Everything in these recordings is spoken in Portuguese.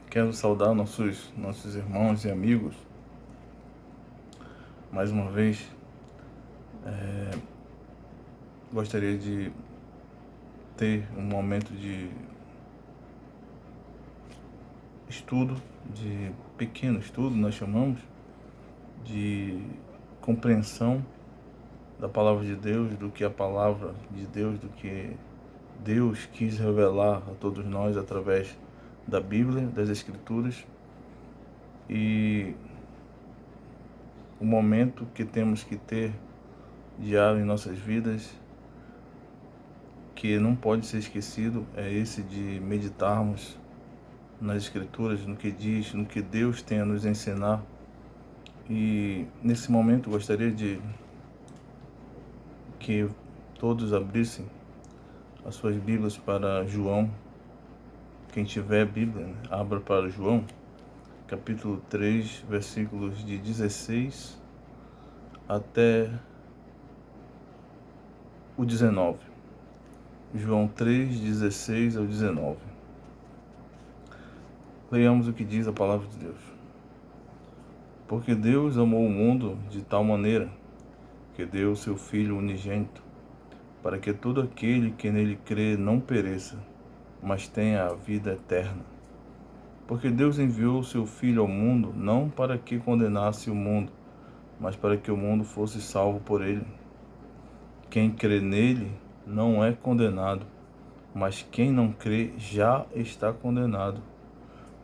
Quero saudar nossos irmãos e amigos mais uma vez. Gostaria de ter um momento de estudo, de pequeno estudo, nós chamamos, de compreensão da palavra de Deus, do que a palavra de Deus, do que Deus quis revelar a todos nós através da Bíblia, das Escrituras, e o momento que temos que ter diário em nossas vidas, que não pode ser esquecido, é esse de meditarmos nas Escrituras, no que diz, no que Deus tem a nos ensinar. E nesse momento gostaria de que todos abrissem as suas Bíblias para João. Quem tiver Bíblia, né, abra para João, capítulo 3, versículos de 16 até o 19. João 3, 16 ao 19. Leiamos o que diz a palavra de Deus. Porque Deus amou o mundo de tal maneira que deu o seu Filho unigênito, para que todo aquele que nele crê não pereça, mas tenha a vida eterna. Porque Deus enviou o seu Filho ao mundo, não para que condenasse o mundo, mas para que o mundo fosse salvo por ele. Quem crê nele não é condenado, mas quem não crê já está condenado.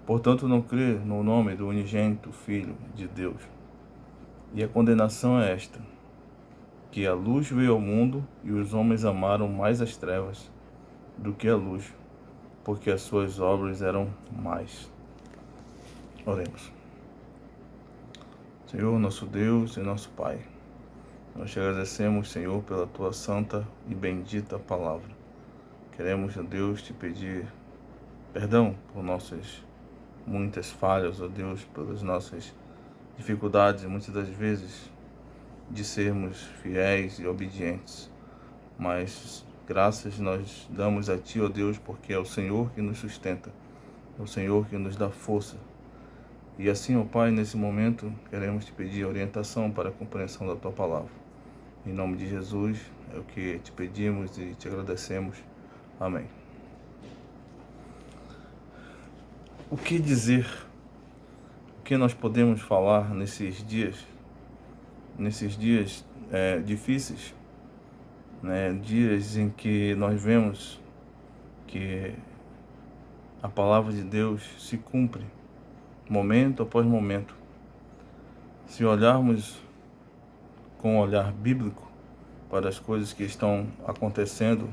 Portanto, não crê no nome do unigênito Filho de Deus. E a condenação é esta: que a luz veio ao mundo e os homens amaram mais as trevas do que a luz, porque as suas obras eram más. Oremos. Senhor, nosso Deus e nosso Pai, nós te agradecemos, Senhor, pela tua santa e bendita palavra. Queremos, ó Deus, te pedir perdão por nossas muitas falhas, ó Deus, pelas nossas dificuldades, muitas das vezes, de sermos fiéis e obedientes. Mas graças nós damos a Ti, ó Deus, porque é o Senhor que nos sustenta, é o Senhor que nos dá força. E assim, ó Pai, nesse momento, queremos te pedir orientação para a compreensão da Tua palavra. Em nome de Jesus, é o que te pedimos e te agradecemos. Amém. O que dizer? O que nós podemos falar nesses dias difíceis, né? Dias em que nós vemos que a palavra de Deus se cumpre momento após momento. Se olharmos com um olhar bíblico para as coisas que estão acontecendo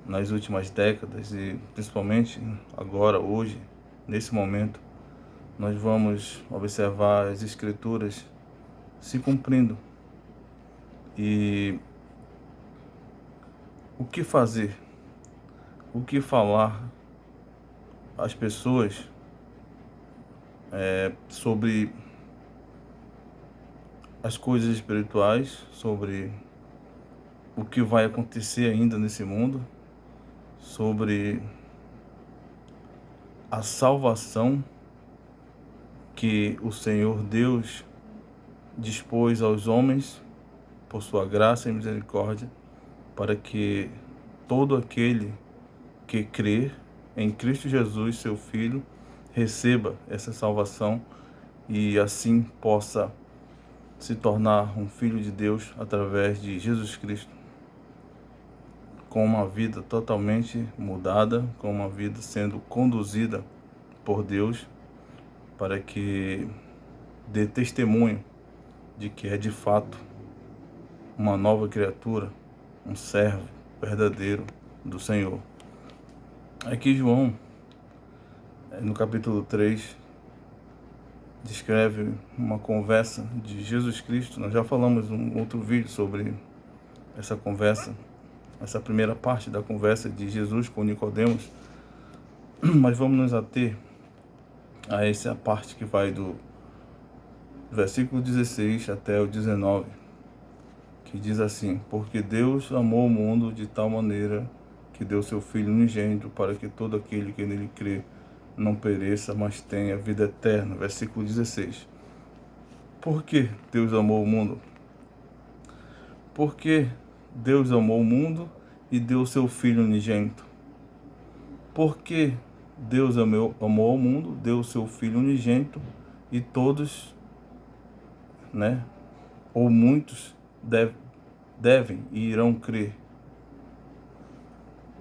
nas últimas décadas e principalmente agora, hoje, nesse momento, nós vamos observar as Escrituras se cumprindo. E o que fazer? O que falar às pessoas sobre as coisas espirituais, sobre o que vai acontecer ainda nesse mundo, sobre a salvação que o Senhor Deus dispôs aos homens por sua graça e misericórdia, para que todo aquele que crer em Cristo Jesus, seu Filho, receba essa salvação e assim possa se tornar um filho de Deus através de Jesus Cristo, com uma vida totalmente mudada, com uma vida sendo conduzida por Deus, para que dê testemunho de que é de fato uma nova criatura, um servo verdadeiro do Senhor. Aqui João, no capítulo 3, descreve uma conversa de Jesus Cristo. Nós já falamos em um outro vídeo sobre essa conversa, essa primeira parte da conversa de Jesus com Nicodemos, mas vamos nos ater a essa parte que vai do versículo 16 até o 19, que diz assim: porque Deus amou o mundo de tal maneira que deu seu Filho unigênito, para que todo aquele que nele crê não pereça, mas tenha vida eterna. Versículo 16. Por que Deus amou o mundo? Porque Deus amou o mundo e deu seu Filho unigênito. Porque Deus amou o mundo, deu seu Filho unigênito, e todos, ou muitos, devem e irão crer.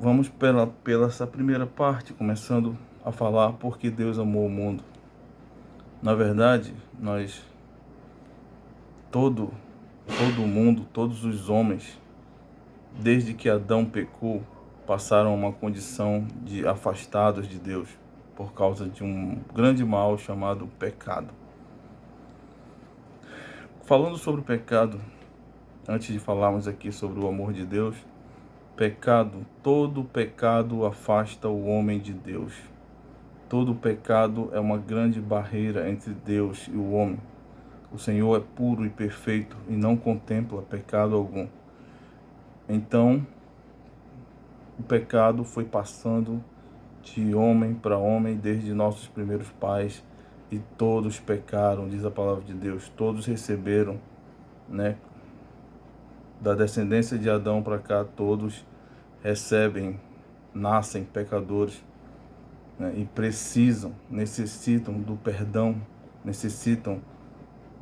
Vamos pela essa primeira parte, começando a falar porque Deus amou o mundo. Na verdade, todo mundo, todos os homens, desde que Adão pecou, passaram a uma condição de afastados de Deus, por causa de um grande mal chamado pecado. Falando sobre o pecado, antes de falarmos aqui sobre o amor de Deus, todo pecado afasta o homem de Deus. Todo pecado é uma grande barreira entre Deus e o homem. O Senhor é puro e perfeito e não contempla pecado algum. Então, o pecado foi passando de homem para homem desde nossos primeiros pais, e todos pecaram, diz a palavra de Deus. Todos receberam, da descendência de Adão para cá, todos nascem pecadores, e necessitam do perdão, necessitam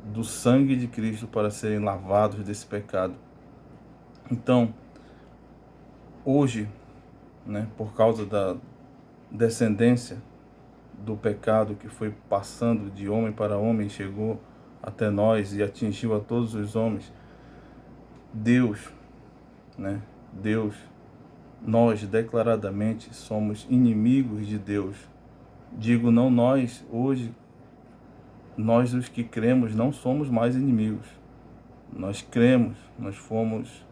do sangue de Cristo para serem lavados desse pecado. Então, hoje, por causa da descendência do pecado que foi passando de homem para homem, chegou até nós e atingiu a todos os homens, nós declaradamente somos inimigos de Deus. Digo, não nós, hoje, nós os que cremos não somos mais inimigos. Nós cremos, nós fomos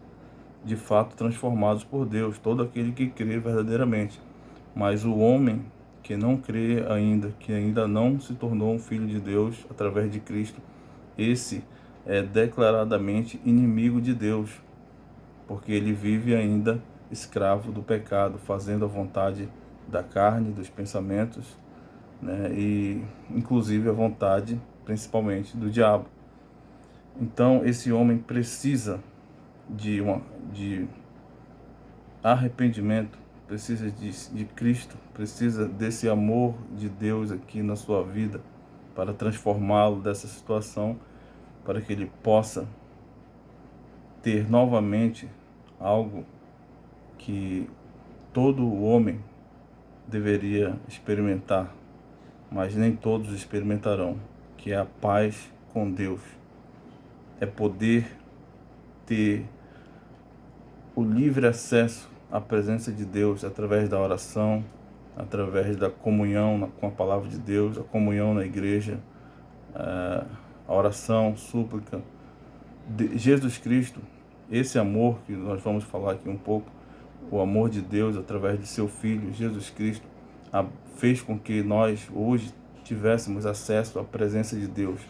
de fato transformados por Deus, todo aquele que crê verdadeiramente. Mas o homem que não crê ainda, que ainda não se tornou um filho de Deus através de Cristo, esse é declaradamente inimigo de Deus, porque ele vive ainda escravo do pecado, fazendo a vontade da carne, dos pensamentos, e inclusive a vontade, principalmente, do diabo. Então, esse homem precisa de arrependimento, precisa de Cristo, precisa desse amor de Deus aqui na sua vida, para transformá-lo dessa situação, para que ele possa ter novamente algo que todo homem deveria experimentar, mas nem todos experimentarão, que é a paz com Deus. É poder ter o livre acesso à presença de Deus através da oração, através da comunhão com a palavra de Deus, a comunhão na igreja, a oração, súplica. Jesus Cristo, esse amor que nós vamos falar aqui um pouco, o amor de Deus através de seu Filho, Jesus Cristo, fez com que nós hoje tivéssemos acesso à presença de Deus.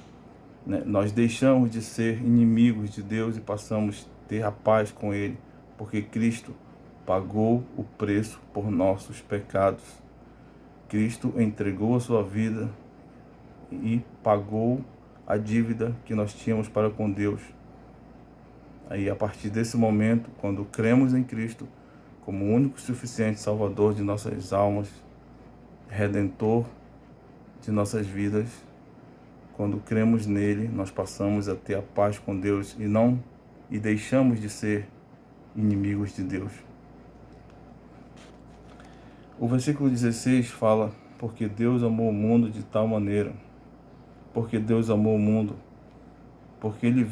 Nós deixamos de ser inimigos de Deus e passamos a ter a paz com Ele, porque Cristo pagou o preço por nossos pecados. Cristo entregou a sua vida e pagou a dívida que nós tínhamos para com Deus. Aí, a partir desse momento, quando cremos em Cristo como o único e suficiente Salvador de nossas almas, Redentor de nossas vidas, quando cremos nele, nós passamos a ter a paz com Deus e deixamos de ser inimigos de Deus. O versículo 16 fala: porque Deus amou o mundo de tal maneira. Porque Deus amou o mundo. Porque ele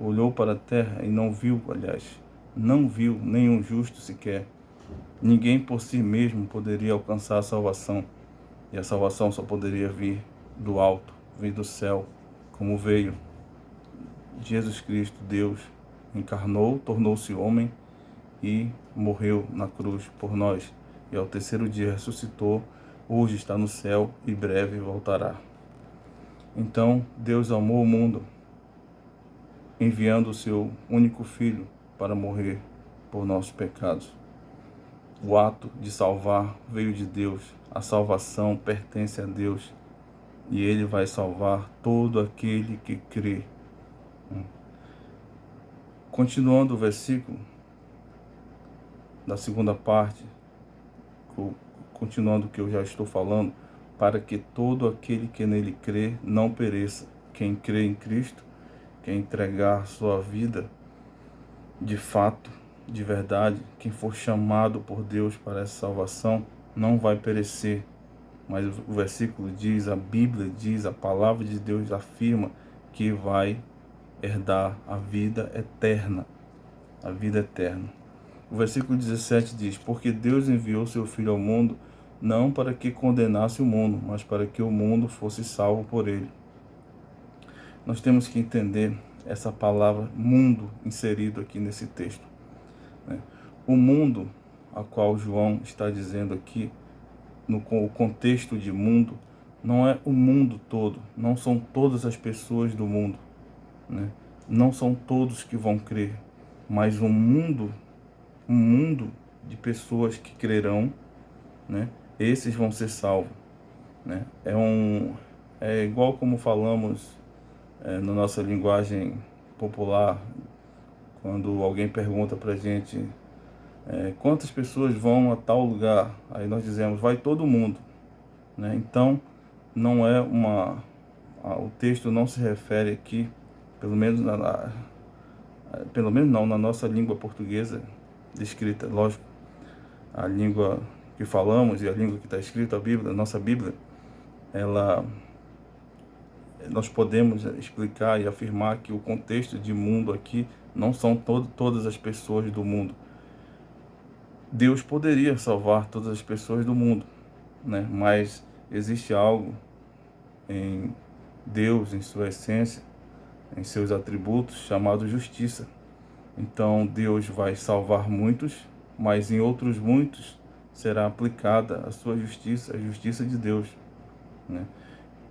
olhou para a terra e não viu nenhum justo sequer. Ninguém por si mesmo poderia alcançar a salvação. E a salvação só poderia vir do alto, vir do céu, como veio Jesus Cristo. Deus encarnou, tornou-se homem e morreu na cruz por nós. E ao terceiro dia ressuscitou, hoje está no céu e breve voltará. Então Deus amou o mundo, enviando o seu único Filho para morrer por nossos pecados. O ato de salvar veio de Deus. a salvação pertence a Deus e Ele vai salvar todo aquele que crê. Continuando o versículo da segunda parte, continuando o que eu já estou falando, para que todo aquele que nele crê não pereça. Quem crê em Cristo, quem entregar sua vida de fato, de verdade, quem for chamado por Deus para essa salvação, não vai perecer. Mas o versículo diz, a Bíblia diz, a palavra de Deus afirma que vai herdar a vida eterna. A vida eterna. O versículo 17 diz, porque Deus enviou seu Filho ao mundo, não para que condenasse o mundo, mas para que o mundo fosse salvo por ele. Nós temos que entender essa palavra mundo inserido aqui nesse texto. O mundo a qual João está dizendo aqui, no contexto de mundo, não é o mundo todo, não são todas as pessoas do mundo, né? Não são todos que vão crer, mas um mundo de pessoas que crerão, né? Esses vão ser salvos, né? É igual como falamos na nossa linguagem popular, quando alguém pergunta pra gente quantas pessoas vão a tal lugar, aí nós dizemos, vai todo mundo, né? Então, não é o texto não se refere aqui, pelo menos não, na nossa língua portuguesa escrita, lógico, a língua que falamos e a língua que está escrita, a Bíblia, a nossa Bíblia, nós podemos explicar e afirmar que o contexto de mundo aqui não são todas as pessoas do mundo. Deus poderia salvar todas as pessoas do mundo, né? Mas existe algo em Deus, em sua essência, em seus atributos, chamado justiça. Então Deus vai salvar muitos, mas em outros muitos será aplicada a sua justiça, a justiça de Deus, né?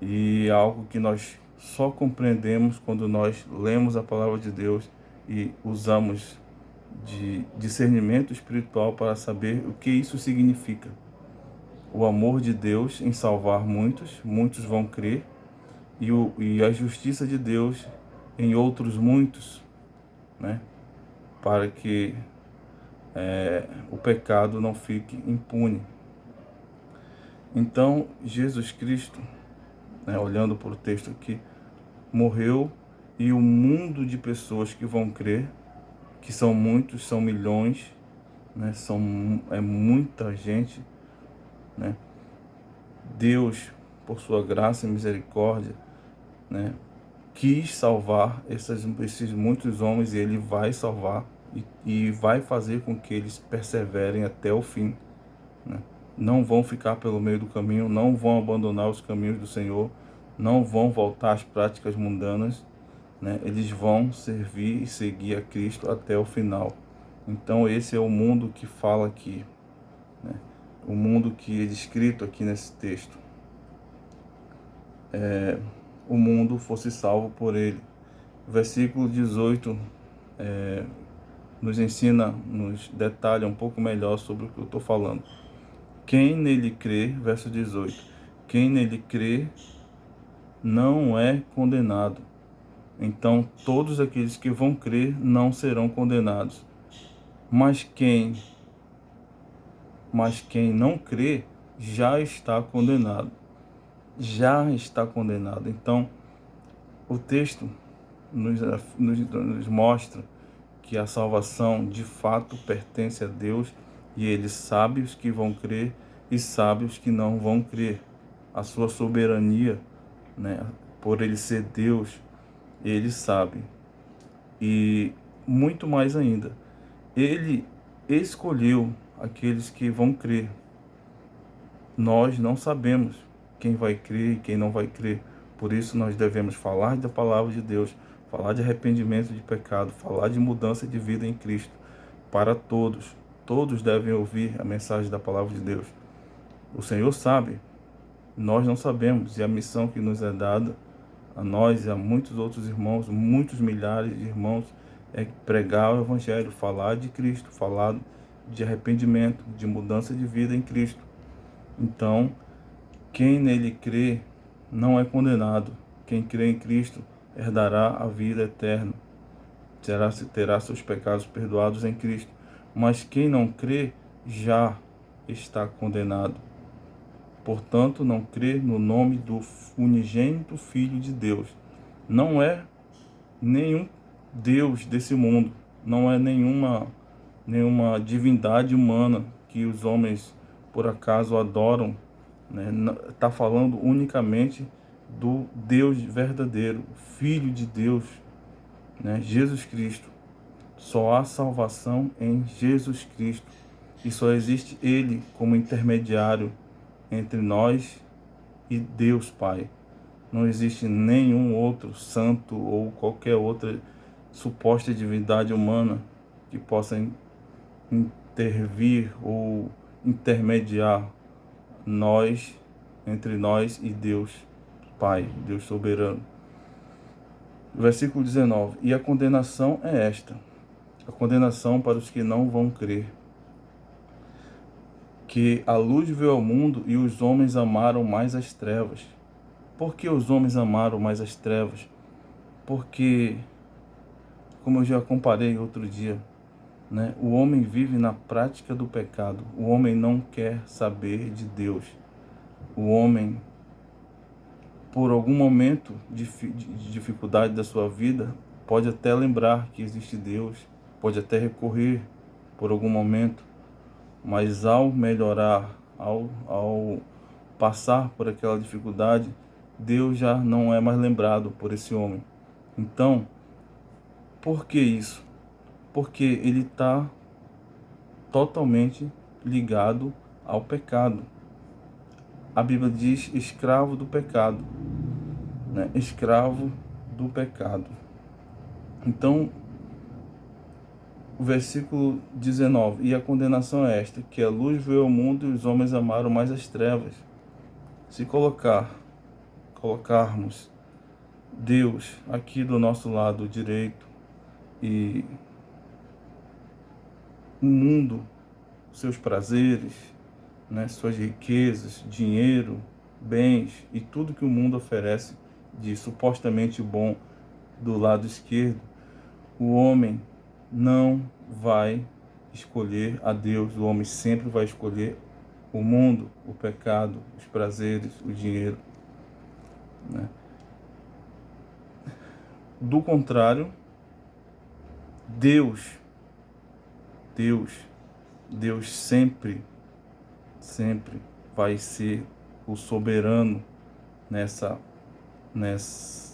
E é algo que nós só compreendemos quando nós lemos a palavra de Deus e usamos de discernimento espiritual para saber o que isso significa. O amor de Deus em salvar muitos, muitos vão crer, e a justiça de Deus em outros muitos, né? Para que o pecado não fique impune. Então, Jesus Cristo, né, olhando para o texto aqui, morreu, e o mundo de pessoas que vão crer, que são muitos, são milhões, né, é muita gente, né? Deus, por sua graça e misericórdia, né, quis salvar esses muitos homens, e Ele vai salvar e vai fazer com que eles perseverem até o fim, né? Não vão ficar pelo meio do caminho, não vão abandonar os caminhos do Senhor, não vão voltar às práticas mundanas, né? Eles vão servir e seguir a Cristo até o final. Então esse é o mundo que fala aqui, né? O mundo que é descrito aqui nesse texto. O mundo fosse salvo por ele. O versículo 18 nos ensina, nos detalha um pouco melhor sobre o que eu estou falando. Quem nele crê, verso 18, quem nele crê não é condenado. Então todos aqueles que vão crer não serão condenados. Mas quem não crê já está condenado. Já está condenado. Então o texto nos mostra que a salvação de fato pertence a Deus, e Ele sabe os que vão crer e sabe os que não vão crer. A sua soberania, né? Por Ele ser Deus, Ele sabe. E muito mais ainda, Ele escolheu aqueles que vão crer. Nós não sabemos quem vai crer e quem não vai crer. Por isso nós devemos falar da palavra de Deus, falar de arrependimento de pecado, falar de mudança de vida em Cristo para todos. Todos devem ouvir a mensagem da palavra de Deus. O Senhor sabe, nós não sabemos, e a missão que nos é dada a nós e a muitos outros irmãos, muitos milhares de irmãos, é pregar o Evangelho, falar de Cristo, falar de arrependimento, de mudança de vida em Cristo. Então, quem nele crê não é condenado. Quem crê em Cristo herdará a vida eterna, terá seus pecados perdoados em Cristo. Mas quem não crê já está condenado. Portanto, não crê no nome do unigênito Filho de Deus. Não é nenhum Deus desse mundo, não é nenhuma divindade humana que os homens por acaso adoram, né? Está falando unicamente do Deus verdadeiro, Filho de Deus, né? Jesus Cristo. Só há salvação em Jesus Cristo e só existe Ele como intermediário entre nós e Deus Pai. Não existe nenhum outro santo ou qualquer outra suposta divindade humana que possa intervir ou intermediar entre nós e Deus Pai, Deus soberano. Versículo 19. E a condenação é esta: a condenação para os que não vão crer, que a luz veio ao mundo e os homens amaram mais as trevas. Por que os homens amaram mais as trevas? Porque, como eu já comparei outro dia, né, o homem vive na prática do pecado. O homem não quer saber de Deus. O homem, por algum momento de dificuldade da sua vida, pode até lembrar que existe Deus, pode até recorrer por algum momento, mas ao melhorar, ao passar por aquela dificuldade, Deus já não é mais lembrado por esse homem. Então, por que isso? Porque ele está totalmente ligado ao pecado. A Bíblia diz escravo do pecado, né? Escravo do pecado. Então, o versículo 19, e a condenação é esta, que a luz veio ao mundo e os homens amaram mais as trevas. Se colocarmos Deus aqui do nosso lado direito e o mundo, seus prazeres, né, suas riquezas, dinheiro, bens e tudo que o mundo oferece de supostamente bom do lado esquerdo, o homem não vai escolher a Deus, o homem sempre vai escolher o mundo, o pecado, os prazeres, o dinheiro, né? Do contrário, Deus sempre vai ser o soberano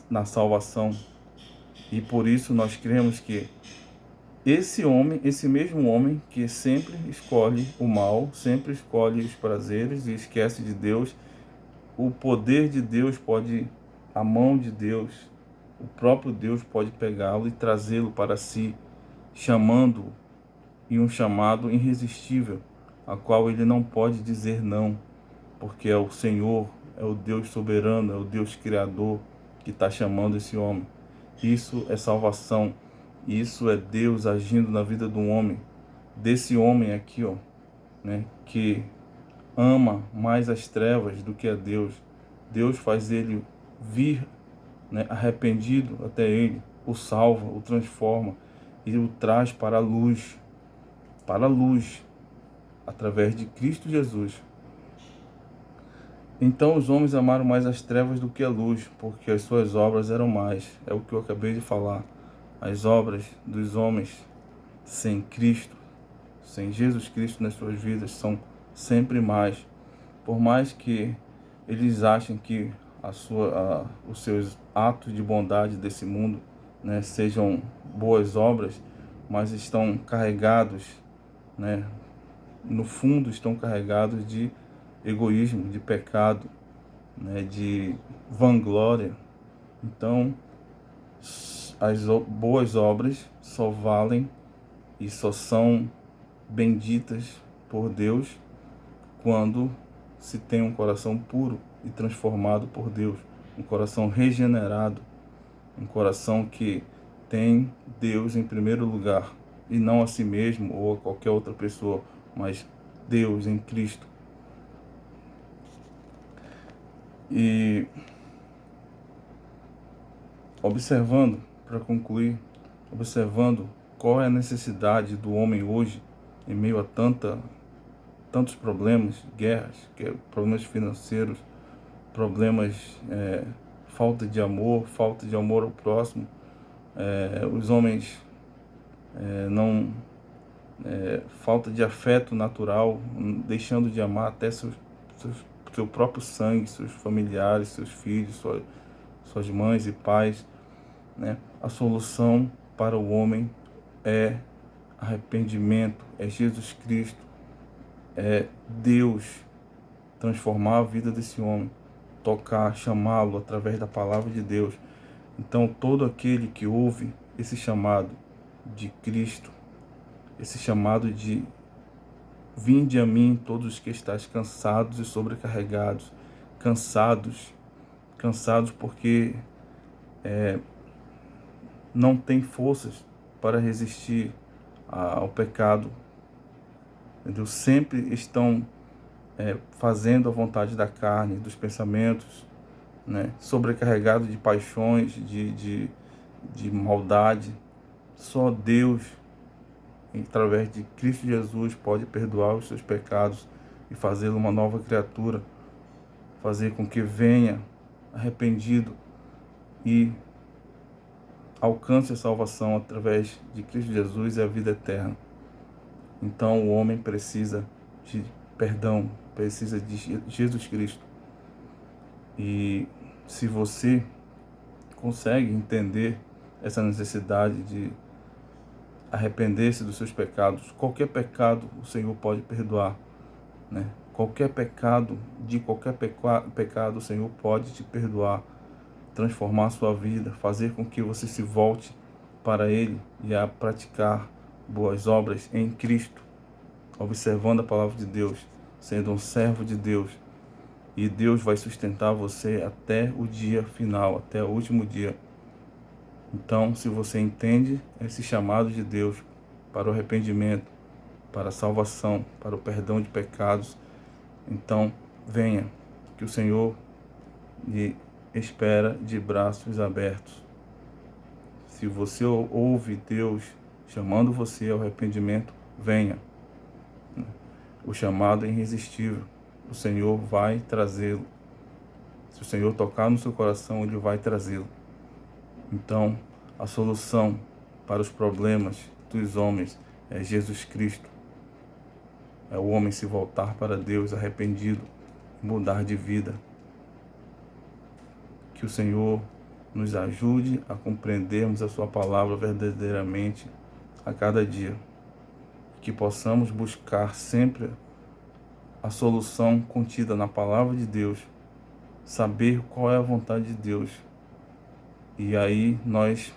na salvação. E por isso nós cremos que esse mesmo homem que sempre escolhe o mal, sempre escolhe os prazeres e esquece de Deus, o poder de Deus pode, a mão de Deus, o próprio Deus pode pegá-lo e trazê-lo para si, chamando-o em um chamado irresistível, a qual ele não pode dizer não, porque é o Senhor, é o Deus soberano, é o Deus criador que está chamando esse homem. Isso é salvação, isso é Deus agindo na vida do homem, desse homem aqui, ó, né, que ama mais as trevas do que a Deus. Deus faz ele vir, né, arrependido até ele, o salva, o transforma e o traz para a luz, através de Cristo Jesus. Então os homens amaram mais as trevas do que a luz, porque as suas obras eram mais. É o que eu acabei de falar. As obras dos homens sem Cristo, sem Jesus Cristo nas suas vidas, são sempre mais. Por mais que eles achem que os seus atos de bondade desse mundo, né, sejam boas obras, mas estão carregados, né, no fundo estão carregados de egoísmo, de pecado, né, de vanglória. Então, as boas obras só valem e só são benditas por Deus quando se tem um coração puro e transformado por Deus, um coração regenerado, um coração que tem Deus em primeiro lugar e não a si mesmo ou a qualquer outra pessoa, mas Deus em Cristo. E observando, para concluir, observando qual é a necessidade do homem hoje, em meio a tantos problemas, guerras, problemas financeiros, problemas, falta de amor ao próximo, os homens não falta de afeto natural, deixando de amar até seu próprio sangue, seus familiares, seus filhos, suas mães e pais, né? A solução para o homem é arrependimento, é Jesus Cristo, é Deus transformar a vida desse homem, tocar, chamá-lo através da palavra de Deus. Então, todo aquele que ouve esse chamado de Cristo, esse chamado de vinde a mim todos os que estáis cansados e sobrecarregados, cansados porque não tem forças para resistir ao pecado, entendeu? Sempre estão fazendo a vontade da carne, dos pensamentos, né? Sobrecarregados de paixões, de maldade. Só Deus, através de Cristo Jesus, pode perdoar os seus pecados e fazê-lo uma nova criatura, fazer com que venha arrependido e alcance a salvação através de Cristo Jesus e a vida eterna. Então o homem precisa de perdão, precisa de Jesus Cristo. E se você consegue entender essa necessidade de arrepender-se dos seus pecados, qualquer pecado o Senhor pode perdoar, né? Qualquer pecado o Senhor pode te perdoar, transformar a sua vida, fazer com que você se volte para Ele e a praticar boas obras em Cristo, observando a palavra de Deus, sendo um servo de Deus. E Deus vai sustentar você até o dia final, até o último dia. Então, se você entende esse chamado de Deus para o arrependimento, para a salvação, para o perdão de pecados, então venha, que o Senhor lhe espera de braços abertos. Se você ouve Deus chamando você ao arrependimento, venha. O chamado é irresistível. O Senhor vai trazê-lo. Se o Senhor tocar no seu coração, Ele vai trazê-lo. Então, a solução para os problemas dos homens é Jesus Cristo. É o homem se voltar para Deus arrependido, mudar de vida. Que o Senhor nos ajude a compreendermos a sua palavra verdadeiramente a cada dia. Que possamos buscar sempre a solução contida na palavra de Deus, saber qual é a vontade de Deus. E aí nós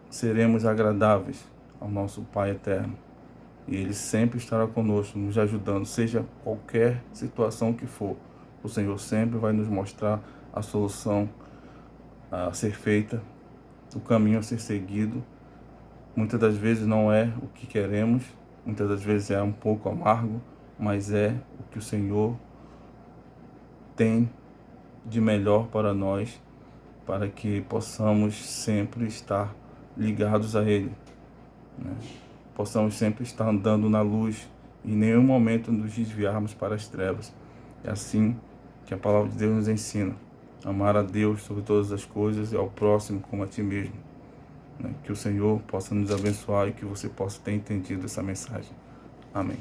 seremos agradáveis ao nosso Pai eterno. E Ele sempre estará conosco, nos ajudando, seja qualquer situação que for. O Senhor sempre vai nos mostrar a solução a ser feita, o caminho a ser seguido. Muitas das vezes não é o que queremos, muitas das vezes é um pouco amargo, mas é o que o Senhor tem de melhor para nós, para que possamos sempre estar ligados a Ele, né? Possamos sempre estar andando na luz e em nenhum momento nos desviarmos para as trevas. É assim que a palavra de Deus nos ensina: amar a Deus sobre todas as coisas e ao próximo como a ti mesmo, né? Que o Senhor possa nos abençoar e que você possa ter entendido essa mensagem. Amém.